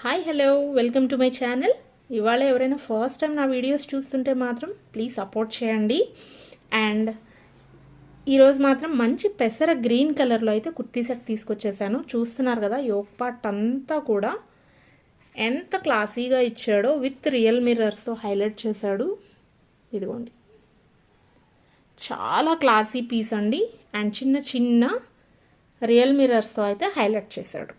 Hi hello welcome to my channel. ఇవాళ ఎవరైనా first time నా వీడియోస్ చూస్తుంటే మాత్రం ప్లీజ్ సపోర్ట్ చేయండి. అండ్ ఈరోజు మాత్రం మంచి పెసర గ్రీన్ కలర్లో అయితే కుర్తీ సెట్ తీసుకొచ్చేసాను. చూస్తున్నారు కదా, యోక్ పార్ట్ అంతా కూడా ఎంత క్లాసీగా ఇచ్చాడో విత్ రియల్ మిర్రర్స్తో హైలైట్ చేశాడు. ఇదిగోండి, చాలా క్లాసీ పీస్ అండి. అండ్ చిన్న చిన్న రియల్ మిర్రర్స్తో అయితే హైలైట్ చేశాడు.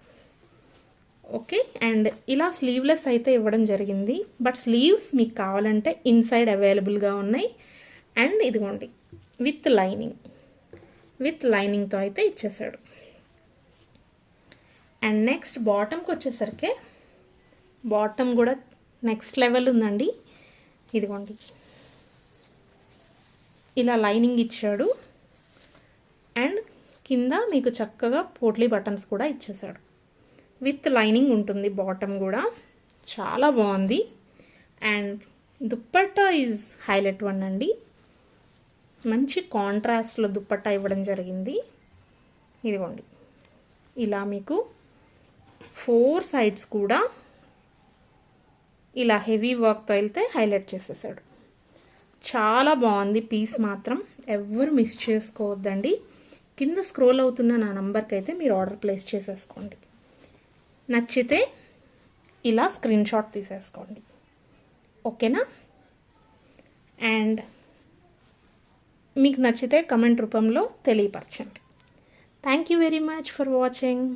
ఓకే, అండ్ ఇలా స్లీవ్లెస్ అయితే ఇవ్వడం జరిగింది. బట్ స్లీవ్స్ మీకు కావాలంటే ఇన్సైడ్ అవైలబుల్గా ఉన్నాయి. అండ్ ఇదిగోండి, విత్ లైనింగ్తో అయితే ఇచ్చేసాడు. అండ్ నెక్స్ట్ బాటమ్కి వచ్చేసరికి బాటమ్ కూడా నెక్స్ట్ లెవెల్ ఉందండి. ఇదిగోండి, ఇలా లైనింగ్ ఇచ్చాడు. అండ్ కింద మీకు చక్కగా పోట్లీ బటన్స్ కూడా ఇచ్చేసాడు. విత్ లైనింగ్ ఉంటుంది బాటమ్ కూడా, చాలా బాగుంది. And dupatta is highlight one అండి. మంచి కాంట్రాస్ట్లో దుప్పట్టా ఇవ్వడం జరిగింది. ఇదిగోండి, ఇలా మీకు 4 సైడ్స్ కూడా ఇలా హెవీ వర్క్తో అయితే హైలైట్ చేసేసాడు. చాలా బాగుంది పీస్ మాత్రం, ఎవ్వరు మిస్ చేసుకోవద్దండి. కింద స్క్రోల్ అవుతున్న నా నంబర్కి అయితే మీరు ఆర్డర్ ప్లేస్ చేసేసుకోండి. నచ్చితే ఇలా స్క్రీన్ షాట్ తీసేసుకోండి, ఓకేనా? అండ్ మీకు నచ్చితే కమెంట్ రూపంలో తెలియపరచండి. Thank you very much for watching.